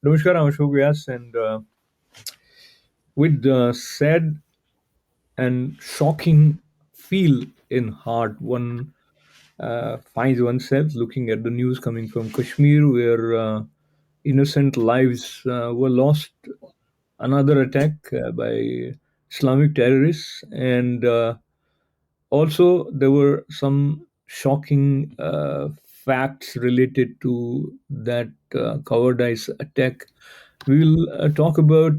Namaskar, I'm Ashok Vyas, and with sad and shocking feel in heart, one finds oneself looking at the news coming from Kashmir, where innocent lives were lost. Another attack by Islamic terrorists, and also there were some shocking facts related to that cowardice attack. We will talk about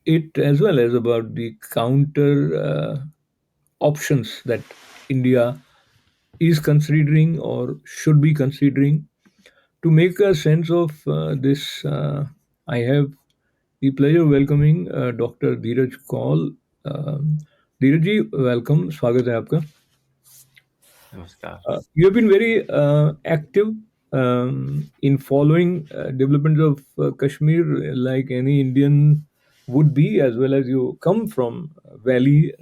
it as well as about the counter options that India is considering or should be considering. To make a sense of this, I have the pleasure of welcoming Dr. Dheeraj Kaul. Dheeraj ji, welcome. स्वागत है आपका. Namaskar. You have been very active in following developments of Kashmir, like any Indian would be, as well as you come from Valley.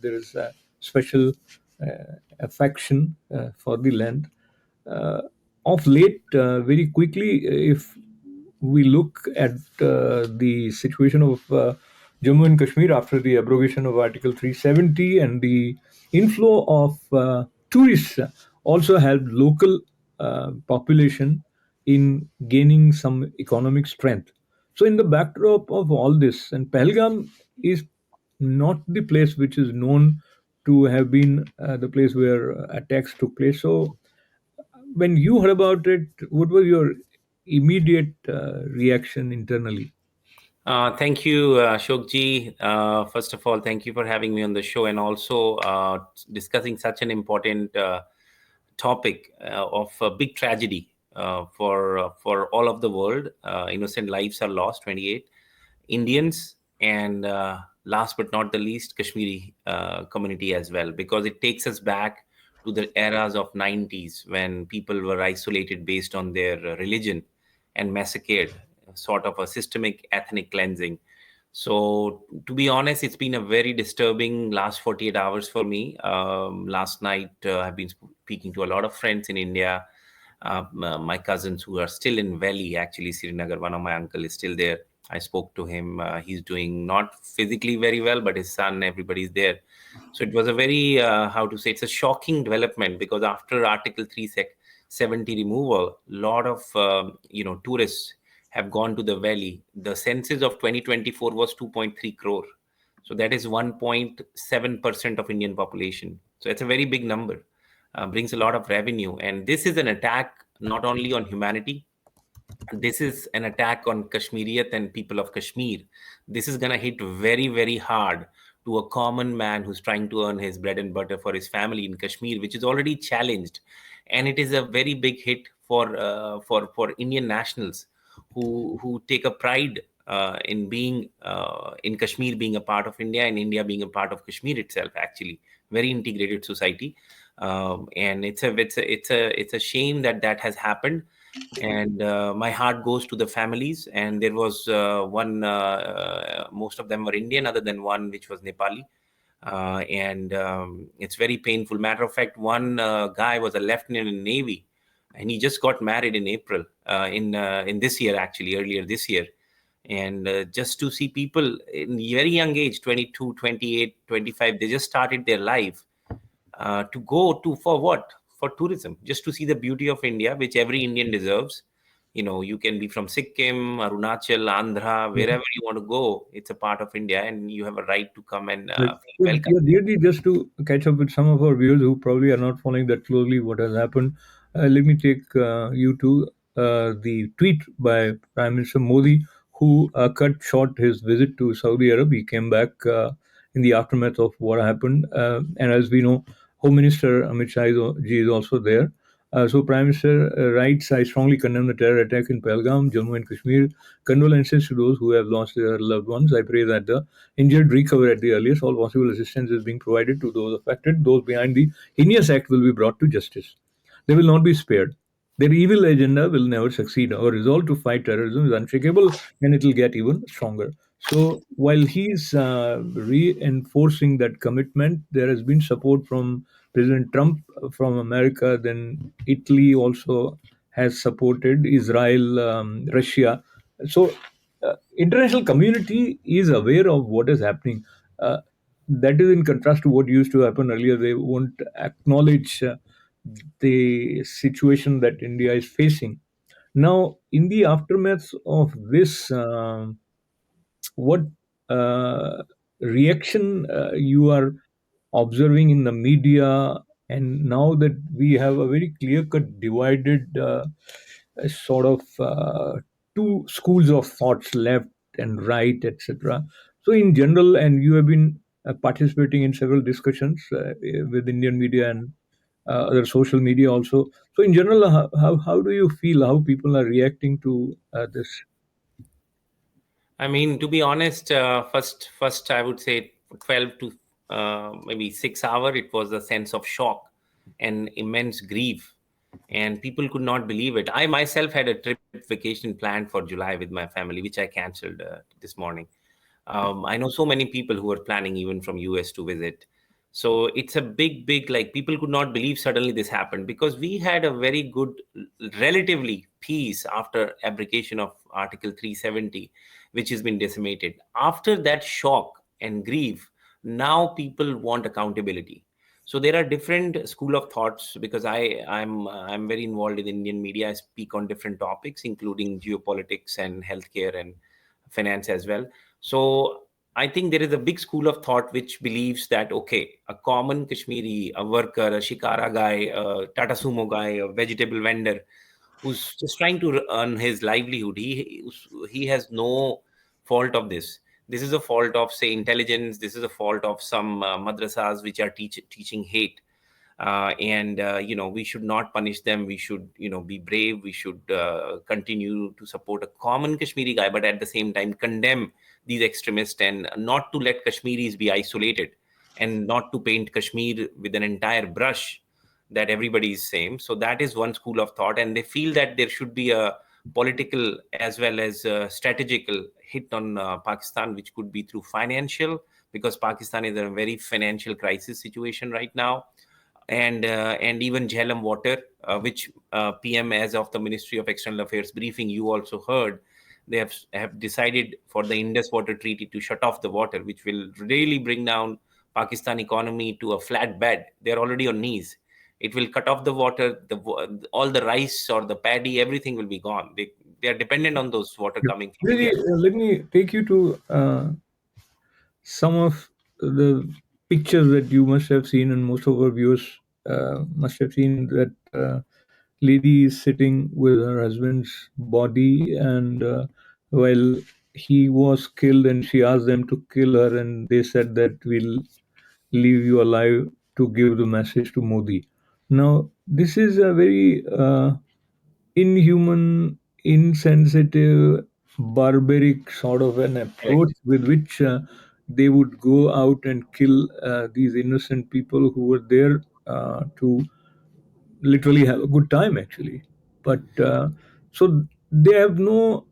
There is a special affection for the land. Uh, of late, very quickly, if we look at the situation of Jammu and Kashmir after the abrogation of Article 370 and the inflow of tourists also helped local population in gaining some economic strength. So, in the backdrop of all this, and Pahalgam is not the place which is known to have been the place where attacks took place. So, when you heard about it, what was your immediate reaction internally? Thank you, Ashok ji. First of all, thank you for having me on the show and also discussing such an important topic of a big tragedy for all of the world. Innocent lives are lost, 28 Indians, and last but not the least, Kashmiri community as well, because it takes us back to the eras of 90s when people were isolated based on their religion and massacred, sort of a systemic ethnic cleansing. So, to be honest, it's been a very disturbing last 48 hours for me. Last night, I've been speaking to a lot of friends in India, my cousins who are still in Valley, actually, Srinagar. One of my uncle is still there. I spoke to him. He's doing not physically very well, but his son, everybody's there. So it was a very, how to say, it's a shocking development because after Article 370 removal, a lot of, tourists have gone to the valley. The census of 2024 was 2.3 crore. So that is 1.7% of Indian population. So it's a very big number, brings a lot of revenue. And this is an attack not only on humanity, this is an attack on Kashmiriyat and people of Kashmir. This is going to hit very, very hard to a common man who's trying to earn his bread and butter for his family in Kashmir, which is already challenged, and it is a very big hit for Indian nationals who take a pride in being in Kashmir being a part of India and India being a part of Kashmir itself. Actually, very integrated society, and it's a shame that that has happened, and my heart goes to the families. And there was one most of them were Indian other than one which was Nepali, and it's very painful. Matter of fact, one guy was a lieutenant in Navy, and he just got married in April, in this year, actually earlier this year. And just to see people in very young age, 22, 28, 25, they just started their life, to go to for what? For tourism, just to see the beauty of India, which every Indian deserves. You can be from Sikkim, Arunachal, Andhra, Yeah. wherever you want to go. It's a part of India, and you have a right to come and Right. feel So, welcome. yeah, really, just to catch up with some of our viewers who probably are not following that closely what has happened, let me take you to the tweet by Prime Minister Modi, who cut short his visit to Saudi Arabia. He came back in the aftermath of what happened. And as we know, Home Minister Amit Shah ji is also there. So, Prime Minister writes, I strongly condemn the terror attack in Pahalgam, Jammu and Kashmir. Condolences to those who have lost their loved ones. I pray that the injured recover at the earliest. All possible assistance is being provided to those affected. Those behind the heinous act will be brought to justice. They will not be spared. Their evil agenda will never succeed. Our resolve to fight terrorism is unshakable, and it will get even stronger. So while he's reinforcing that commitment, there has been support from President Trump from America. Then Italy also has supported Israel, Russia. So international community is aware of what is happening. uh, that is in contrast to what used to happen earlier. They won't acknowledge the situation that India is facing now. In the aftermath of this, what uh, reaction you are observing in the media, and now that we have a very clear cut divided sort of two schools of thoughts, left and right, etc. So in general, and you have been participating in several discussions with Indian media and other social media also. So in general, how do you feel how people are reacting to this? I mean, to be honest, first I would say 12 to maybe 6 hour. It was a sense of shock and immense grief, and people could not believe it. I myself had a trip vacation planned for July with my family, which I cancelled this morning. I know so many people who are planning even from US to visit. So it's a big, like people could not believe suddenly this happened, because we had a very good, relatively peace after abrogation of Article 370, which has been decimated. After that shock and grief, now people want accountability. So there are different school of thoughts, because I'm very involved in Indian media. I speak on different topics, including geopolitics and healthcare and finance as well. So I think there is a big school of thought which believes that, okay, a common Kashmiri, a worker, a shikara guy, a Tata Sumo guy, a vegetable vendor who's just trying to earn his livelihood, he has no fault of this. This is a fault of, say, intelligence. This is a fault of some madrasas which are teaching hate. And we should not punish them. We should be brave. We should continue to support a common Kashmiri guy, but at the same time condemn these extremists, and not to let Kashmiris be isolated, and not to paint Kashmir with an entire brush that everybody is same. So that is one school of thought, and they feel that there should be a political as well as a strategical hit on Pakistan, which could be through financial, because Pakistan is in a very financial crisis situation right now. And even Jhelum water, which PM, as of the Ministry of External Affairs briefing, you also heard, they have decided for the Indus Water Treaty to shut off the water, which will really bring down Pakistan economy to a flat bed. They're already on knees. It will cut off the water, all the rice or the paddy, everything will be gone. They are dependent on those water Yeah. coming from Really, India. let me take you to some of the pictures that you must have seen, and most of our viewers must have seen that lady is sitting with her husband's body, and while he was killed, and she asked them to kill her, and they said that we'll leave you alive to give the message to Modi. Now, this is a very inhuman, insensitive, barbaric sort of an approach Correct. with which they would go out and kill these innocent people who were there to literally have a good time, actually. But so they have no,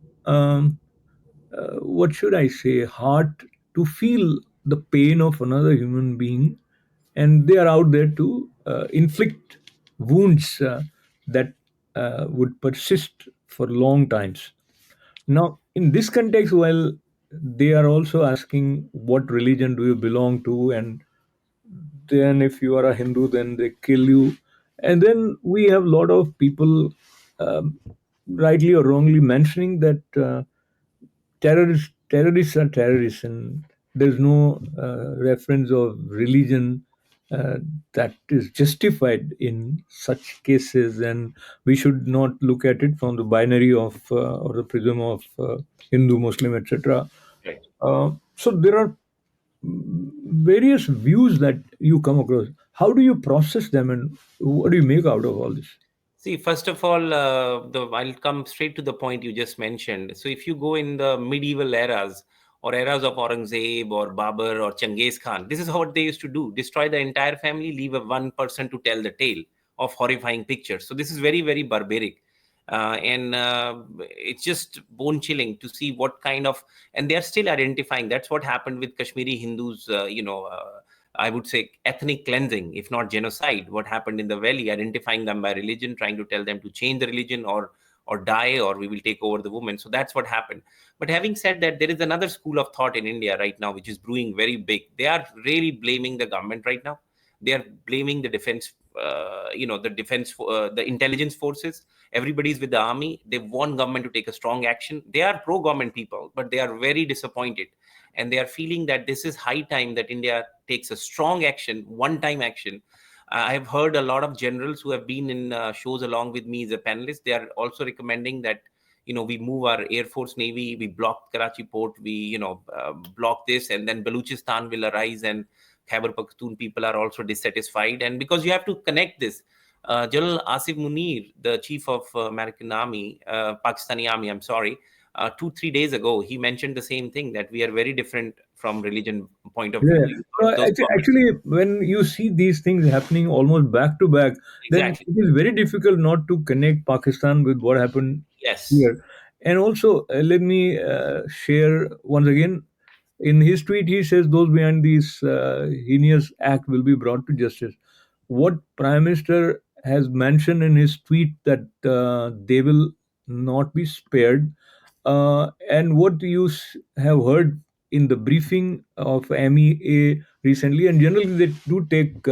what should I say, heart to feel the pain of another human being, and they are out there to inflict wounds that would persist for long times. Now, in this context, while they are also asking what religion do you belong to, and then if you are a Hindu, then they kill you, and then we have a lot of people, um, rightly or wrongly, mentioning that terrorists are terrorists, and there's no reference of religion uh, that is justified in such cases, and we should not look at it from the binary of or the prism of Hindu, Muslim, etc. Correct. So there are various views that you come across. How do you process them, and what do you make out of all this? See, first of all, I'll come straight to the point you just mentioned. So, if you go in the medieval eras or eras of Aurangzeb or Babur or Genghis Khan, this is what they used to do: destroy the entire family, leave a one person to tell the tale of horrifying pictures. So, this is very barbaric. And it's just bone chilling to see what kind of, and they're still identifying. That's what happened with Kashmiri Hindus, I would say ethnic cleansing, if not genocide. What happened in the valley, identifying them by religion, trying to tell them to change the religion, or or die, or we will take over the women. So that's what happened. But having said that, there is another school of thought in India right now which is brewing very big. They are really blaming the government right now. They are blaming the defense, the intelligence forces. Everybody's with the army. They want government to take a strong action. They are pro government people, but they are very disappointed, and they are feeling that this is high time that India takes a strong action, one time action. I've heard a lot of generals who have been in shows along with me as a panelist. They are also recommending that we move our air force, navy, we block Karachi port, we block this, and then Baluchistan will arise, and Khyber Pakhtunkhwa people are also dissatisfied. And because you have to connect this, General Asif Munir, the chief of American Army, Pakistani Army, I'm sorry, 2 3 days ago, he mentioned the same thing, that we are very different from religion point of Yeah. view. You So heard those comments. actually, when you see these things happening almost back to back, then Exactly. it is very difficult not to connect Pakistan with what happened Yes. here. And also, let me share once again. In his tweet, he says those behind this heinous act will be brought to justice. What Prime Minister has mentioned in his tweet that they will not be spared, and what you have heard in the briefing of MEA recently, and generally they do take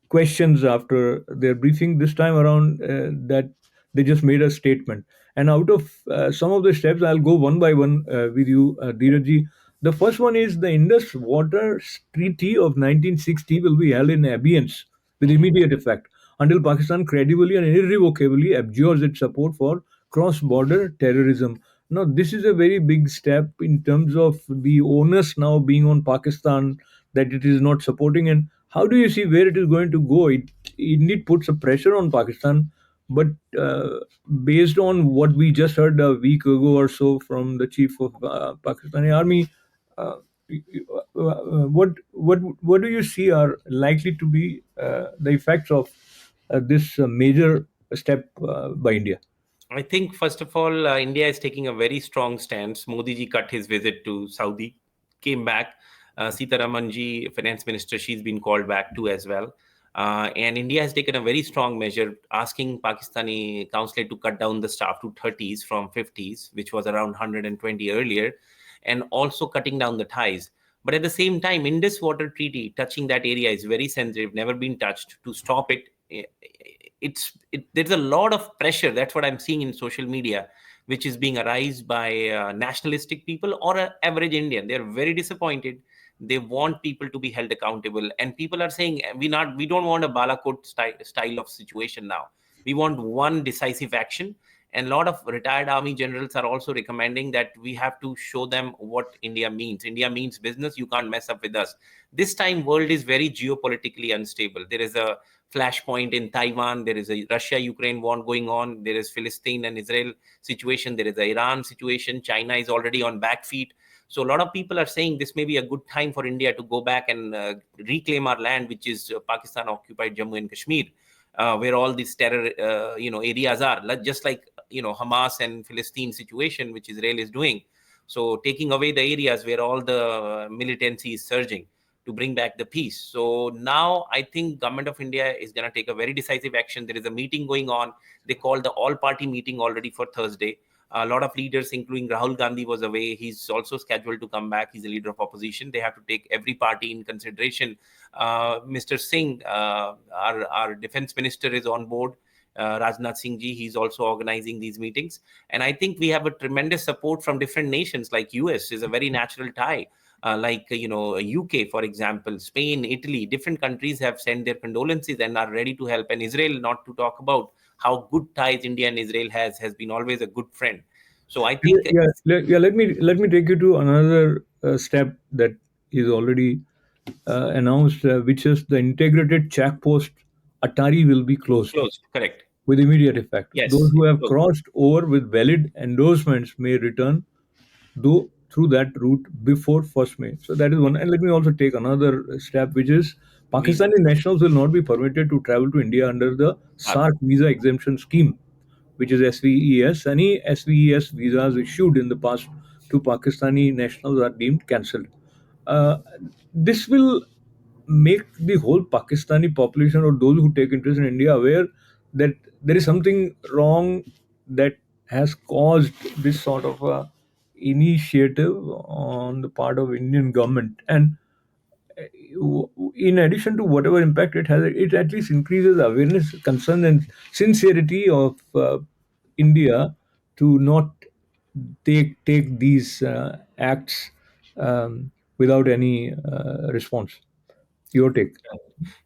questions after their briefing. This time around, that they just made a statement. And out of some of the steps, I'll go one by one with you, Dheerajji. The first one is the Indus Water Treaty of 1960 will be held in abeyance with Mhm. immediate effect until Pakistan credibly and irrevocably abjures its support for cross-border terrorism. Now, this is a very big step in terms of the onus now being on Pakistan, that it is not supporting. And how do you see where it is going to go? It indeed puts a pressure on Pakistan, but based on what we just heard a week ago or so from the chief of Pakistani army, uh, what do you see are likely to be the effects of this major step by India? I think, first of all, India is taking a very strong stance. Modi ji cut his visit to Saudi, came back. Sitaraman ji, finance minister, she's been called back too as well. And India has taken a very strong measure, asking Pakistani consulate to cut down the staff to 30s from 50s, which was around 120 earlier, and also cutting down the ties. But at the same time, Indus Water Treaty, touching that area is very sensitive, never been touched. To stop it, there's a lot of pressure. That's what I'm seeing in social media, which is being arised by nationalistic people or average Indian. They're very disappointed. They want people to be held accountable, and people are saying we don't want a Balakot style of situation now. We want one decisive action. And a lot of retired army generals are also recommending that we have to show them what India means. India means business. You can't mess up with us. This time world is very geopolitically unstable. There is a flashpoint in Taiwan. There is a Russia-Ukraine war going on. There is Philistine and Israel situation. There is a Iran situation. China is already on back feet. So a lot of people are saying this may be a good time for India to go back and reclaim our land, which is Pakistan-occupied Jammu and Kashmir, where all these terror, areas are. Just like Hamas and Philistine situation, which Israel is doing. So taking away the areas where all the militancy is surging to bring back the peace. So now I think government of India is going to take a very decisive action. There is a meeting going on. They called the all party meeting already for Thursday. A lot of leaders, including Rahul Gandhi, was away. He's also scheduled to come back. He's a leader of opposition. They have to take every party in consideration. Mr. Singh, our defense minister, is on board. Rajnath Singh ji, he's also organizing these meetings. And I think we have a tremendous support from different nations. Like US is a very natural tie. UK, for example, Spain, Italy, different countries have sent their condolences and are ready to help. And Israel, not to talk about how good ties India and Israel has been always a good friend. So I think Yeah, let me take you to another step that is already announced, which is the integrated check post Atari will be closed closed. Correct. with immediate effect. Those Yes, who it's have closed. crossed over with valid endorsements may return though through that route before 1st May. So that is one. And let me also take another step, which is Visa. Pakistani nationals will not be permitted to travel to India under the SARC visa exemption scheme, which is SVES. Any SVES visas issued in the past to Pakistani nationals are deemed cancelled. Uh, this will make the whole Pakistani population or those who take interest in India aware that there is something wrong that has caused this sort of a initiative on the part of Indian government. And in addition to whatever impact it has, it at least increases awareness, concern, and sincerity of India to not take these acts without any response. Your take?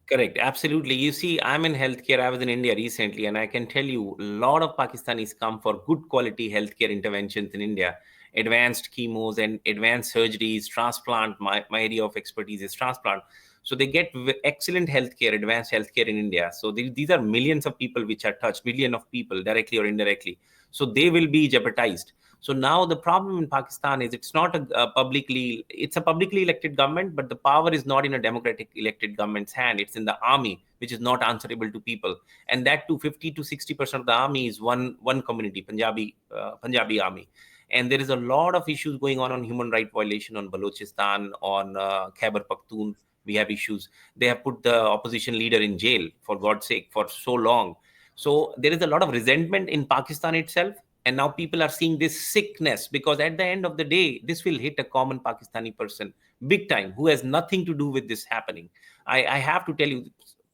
Correct. Absolutely. You see, I'm in healthcare. I was in India recently, and I can tell you a lot of Pakistanis come for good quality healthcare interventions in India. Advanced chemos and advanced surgeries, transplant. My area of expertise is transplant. So they get excellent healthcare, advanced healthcare in India. So these are millions of people which are touched, million of people directly or indirectly. So they will be jeopardized. So now the problem in Pakistan is it's not it's a publicly elected government, but the power is not in a democratic elected government's hand. It's in the army, which is not answerable to people. And that too, 50 to 60% of the army is one community, Punjabi army. And there is a lot of issues going on human right violation on Balochistan, on Khyber Pakhtunkhwa. We have issues. They have put the opposition leader in jail, for God's sake, for so long. So there is a lot of resentment in Pakistan itself. And now people are seeing this sickness, because at the end of the day, this will hit a common Pakistani person big time, who has nothing to do with this happening. I have to tell you,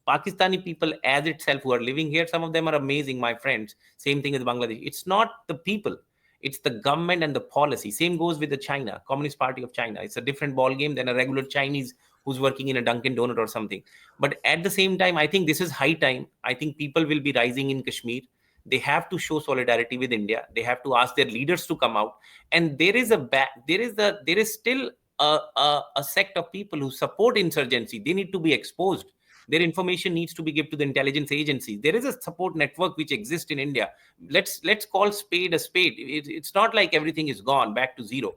Pakistani people as itself who are living here, some of them are amazing, my friends. Same thing as Bangladesh. It's not the people, it's the government and the policy. Same goes with the China, Communist Party of China. It's a different ball game than a regular Chinese who's working in a Dunkin' Donut or something. But at the same time, I think this is high time. I think people will be rising in Kashmir. They have to show solidarity with India. They have to ask their leaders to come out. And there is still a sect of people who support insurgency. They need to be exposed. Their information needs to be given to the intelligence agencies. There is a support network which exists in India. Let's call spade a spade. It's not like everything is gone back to zero.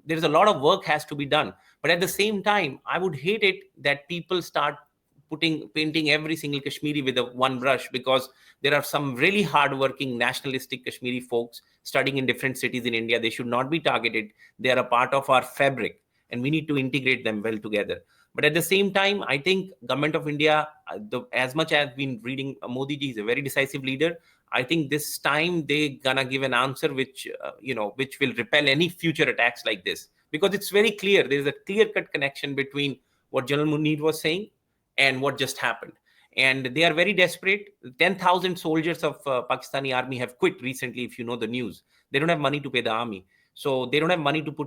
There's a lot of work has to be done. But at the same time, I would hate it that people start painting every single Kashmiri with a one brush, because there are some really hardworking nationalistic Kashmiri folks studying in different cities in India. They should not be targeted. They are a part of our fabric, and we need to integrate them well together. But at the same time, I think government of India, as much as been reading, Modi ji is a very decisive leader. I think this time they gonna give an answer which will repel any future attacks like this, because it's very clear. There is a clear-cut connection between what General Munir was saying and what just happened. And they are very desperate. 10,000 soldiers of Pakistani army have quit recently, if you know the news. They don't have money to pay the army. So they don't have money to put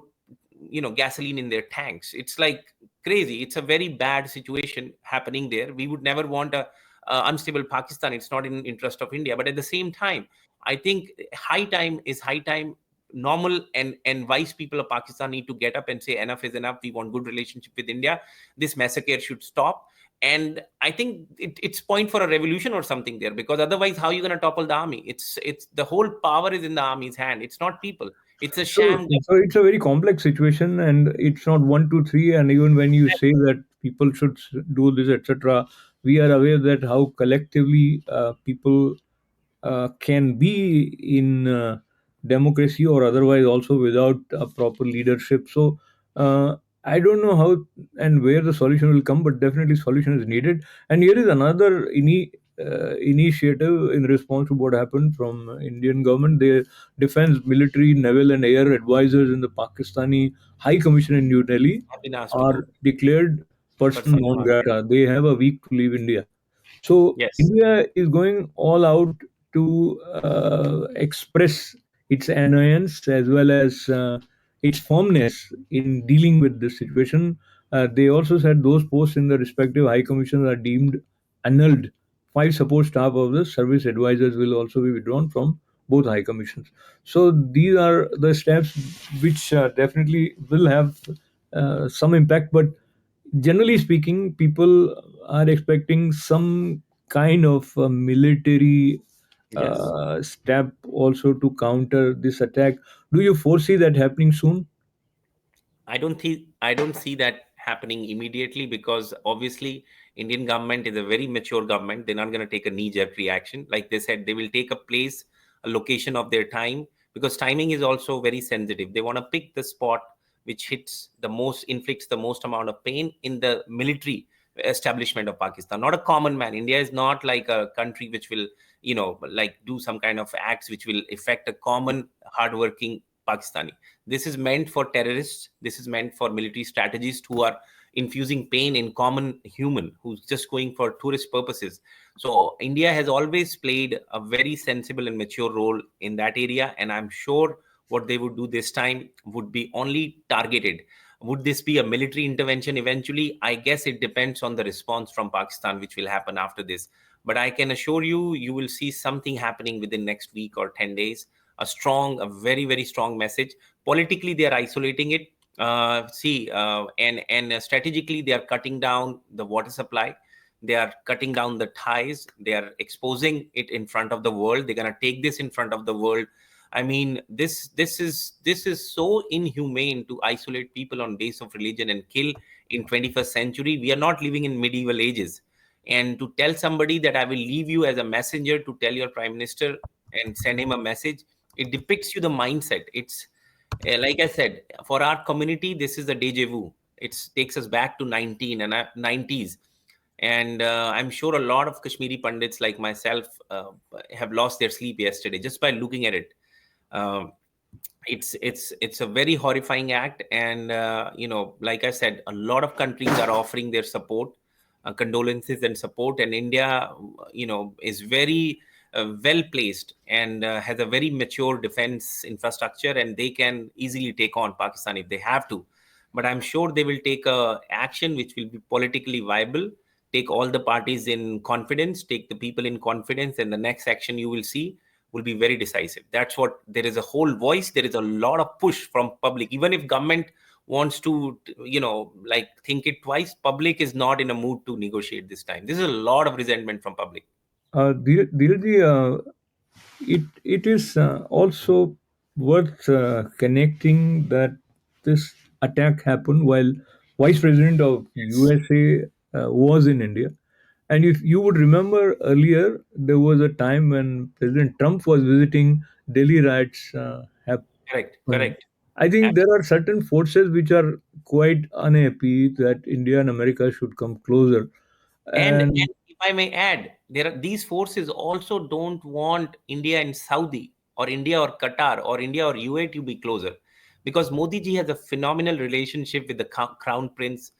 gasoline in their tanks. It's like crazy. It's a very bad situation happening there. We would never want a unstable Pakistan. It's not in interest of India. But at the same time, I think high time. Normal and wise people of Pakistan need to get up and say enough is enough. We want good relationship with India. This massacre should stop. And I think it's point for a revolution or something there, because otherwise how are you going to topple the army? It's the whole power is in the army's hand. It's not people. It's a So, sham. so it's a very complex situation, and it's not one, two, three. And even when you say that people should do this, etc., we are aware that how collectively people can be in democracy or otherwise also without a proper leadership. So I don't know how and where the solution will come, but definitely solution is needed. And here is another initiative in response to what happened from Indian government. The defense, military, naval, and air advisors in the Pakistani High Commission in New Delhi Have been asked to go. are declared person Person non non grata. They have a week to leave India. So Yes, India is going all out to express its annoyance as well as its firmness in dealing with this situation. They also said those posts in the respective high commissions are deemed annulled. Five support staff of the service advisors will also be withdrawn from both high commissions. So these are the steps which definitely will have some impact, but generally speaking, people are expecting some kind of military yes. step also to counter this attack. Do you foresee that happening soon? I don't see that happening immediately, because obviously Indian government is a very mature government. They're not going to take a knee-jerk reaction. Like they said, they will take a place, a location of their time, because timing is also very sensitive. They want to pick the spot which inflicts the most amount of pain in the military establishment of Pakistan. Not a common man. India is not like a country which will like do some kind of acts which will affect a common hardworking Pakistani. This is meant for terrorists. This is meant for military strategists who are infusing pain in common human who's just going for tourist purposes. So India has always played a very sensible and mature role in that area, and I'm sure what they would do this time would be only targeted. Would this be a military intervention eventually? I guess it depends on the response from Pakistan, which will happen after this. But I can assure you, you will see something happening within next week or 10 days. A very, very strong message. Politically, they are isolating it. And strategically, they are cutting down the water supply. They are cutting down the ties. They are exposing it in front of the world. They're going to take this in front of the world. I mean, this is so inhumane to isolate people on base of religion and kill in 21st century. We are not living in medieval ages. And to tell somebody that I will leave you as a messenger to tell your prime minister and send him a message, it depicts you the mindset. It's like I said, for our community, this is a deja vu. It takes us back to 90s. And I'm sure a lot of Kashmiri pundits like myself have lost their sleep yesterday just by looking at it. Um, it's a very horrifying act, and like I said, a lot of countries are offering their support, condolences and support, and India is very well placed and has a very mature defense infrastructure, and they can easily take on Pakistan if they have to. But I'm sure they will take a action which will be politically viable, take all the parties in confidence, take the people in confidence, and the next action you will see will be very decisive. That's what, there is a whole voice, there is a lot of push from public. Even if government wants to like think it twice, public is not in a mood to negotiate this time. There's a lot of resentment from public. Dheeraj, it is also worth connecting that this attack happened while Vice President of Yes. USA was in India. And if you would remember earlier, there was a time when President Trump was visiting, Delhi riots Correct, happened. correct. I think there are certain forces which are quite unhappy that India and America should come closer. And And if I may add, there are these forces also don't want India and Saudi or India or Qatar or India or UAE to be closer, because Modi ji has a phenomenal relationship with the Crown Prince,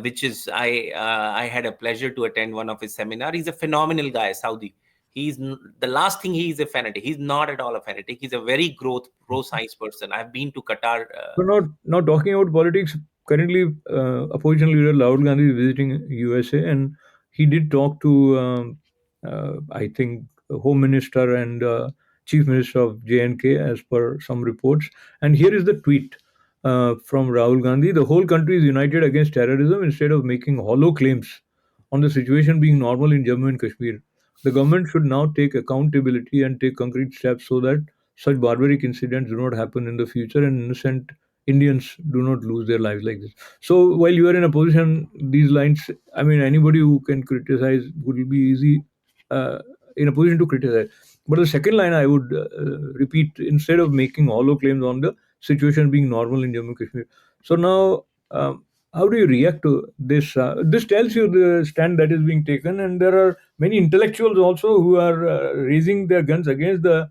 which is I had a pleasure to attend one of his seminar. He's a phenomenal guy, Saudi. The last thing, he is a fanatic. He's not at all a fanatic. He's a very growth pro science person. I've been to Qatar. so not talking about politics. Currently, opposition leader Rahul Gandhi is visiting USA, and he did talk to I think Home Minister and Chief Minister of JNK, as per some reports. And here is the tweet from Rahul Gandhi: "The whole country is united against terrorism instead of making hollow claims on the situation being normal in Jammu and Kashmir. The government should now take accountability and take concrete steps so that such barbaric incidents do not happen in the future and innocent Indians do not lose their lives like this." So while you are in a position, these lines, I mean, anybody who can criticize would be easy in a position to criticize. But the second line I would repeat, instead of making hollow claims on the situation being normal in Jammu and Kashmir. So now, how do you react to this? This tells you the stand that is being taken, and there are many intellectuals also who are raising their guns against the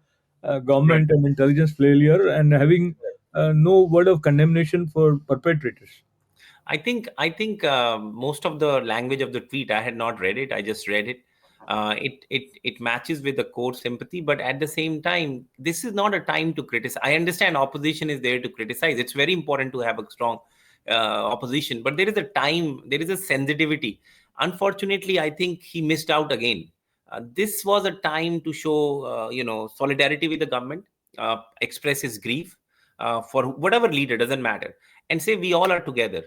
government and intelligence failure and having no word of condemnation for perpetrators. I think most of the language of the tweet, I had not read it. I just read it. It matches with the core sympathy, but at the same time, this is not a time to criticize. I understand opposition is there to criticize. It's very important to have a strong opposition, but there is a time, there is a sensitivity. Unfortunately, I think he missed out again. This was a time to show, solidarity with the government, express his grief for whatever leader, doesn't matter, and say we all are together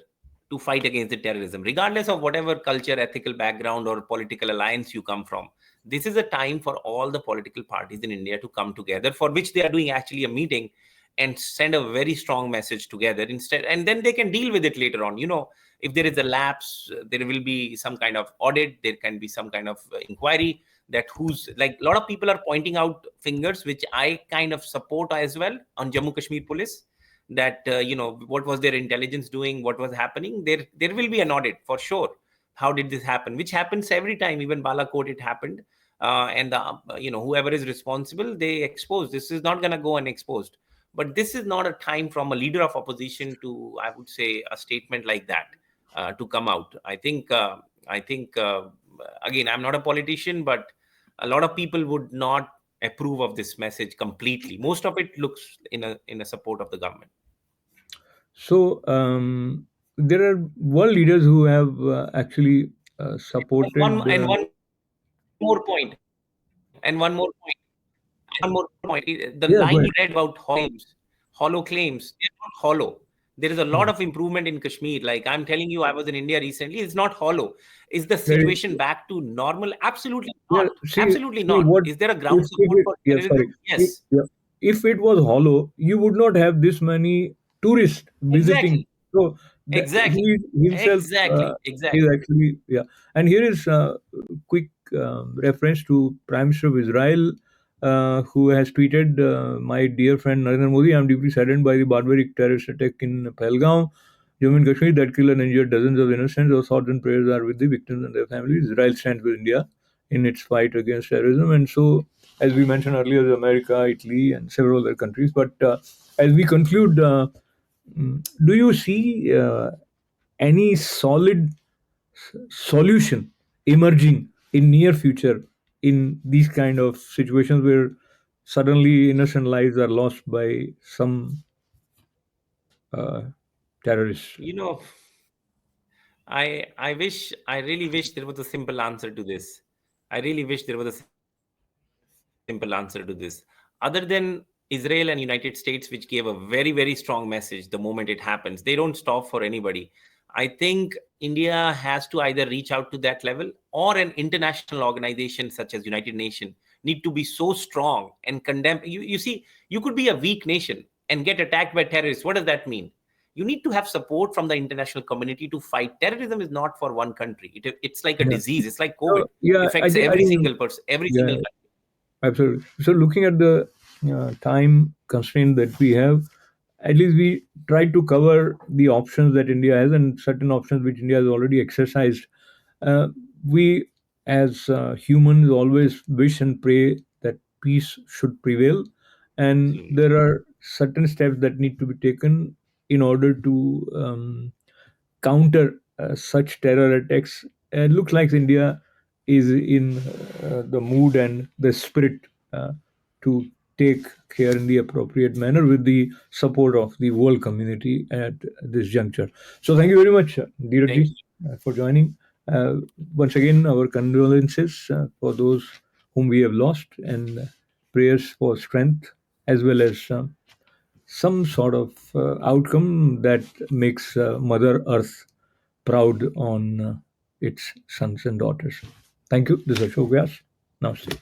to fight against the terrorism, regardless of whatever culture, ethical background, or political alliance you come from. This is a time for all the political parties in India to come together, for which they are doing actually a meeting and send a very strong message together instead, and then they can deal with it later on. If there is a lapse, there will be some kind of audit, there can be some kind of inquiry, that who's, like, a lot of people are pointing out fingers, which I kind of support as well, on Jammu Kashmir police, that what was their intelligence doing, what was happening. There will be an audit for sure. How did this happen? Which happens every time. Even Balakot, it happened. and the whoever is responsible, they expose. This is not going to go unexposed. But this is not a time from a leader of opposition to, I would say, a statement like that to come out. I think again, I'm not a politician, but a lot of people would not approve of this message completely. Most of it looks in a support of the government. So there are world leaders who have actually supported. And one more point, and one more point. The line you read about Yeah, go ahead. hollow claims, they're not hollow. There is a lot of Hmm. improvement in Kashmir. Like I'm telling you, I was in India recently. It's not hollow. Is the There is, situation back to normal? Absolutely yeah, not. Absolutely see not. what Is there a if, ground support for yeah, terrorism? sorry. Yes. Yeah, if it was hollow, you would not have this many tourists visiting. Exactly. So Exactly. he himself Exactly. is Exactly. actually, yeah. And here is quick reference to Prime Minister of Israel, who has tweeted, "My dear friend Narendra Modi, I am deeply saddened by the barbaric terrorist attack in Pahalgam, Jammu and Kashmir that killed and injured dozens of innocents. Our thoughts and prayers are with the victims and their families. Israel stands with India in its fight against terrorism." And so, as we mentioned earlier, America, Italy, and several other countries. But as we conclude, do you see any solid solution emerging in near future in these kind of situations where suddenly innocent lives are lost by some uh, terrorists? I really wish there was a simple answer to this. I really wish there was a simple answer to this. Other than Israel and United States, which gave a very, very strong message the moment it happens. They don't stop for anybody. I think India has to either reach out to that level, or an international organization such as United Nations need to be so strong and condemn. You see, you could be a weak nation and get attacked by terrorists. What does that mean? You need to have support from the international community to fight. Terrorism is not for one country. It's like a Yeah. disease. It's like COVID. So, yeah, Affects I every think, single person, every yeah, single country. absolutely. So, looking at the time constraint that we have, at least we try to cover the options that India has and certain options which India has already exercised. Uh, we, as humans, always wish and pray that peace should prevail, and Absolutely. there are certain steps that need to be taken in order to counter such terror attacks. It looks like India is in the mood and the spirit to take care in the appropriate manner with the support of the world community at this juncture. So, thank you very much, Thank Dheeraj, you. for joining. Uh, Once again, our condolences for those whom we have lost, and prayers for strength as well as some sort of outcome that makes Mother Earth proud on its sons and daughters. Thank you. This is Ashok Vyas. Namaste.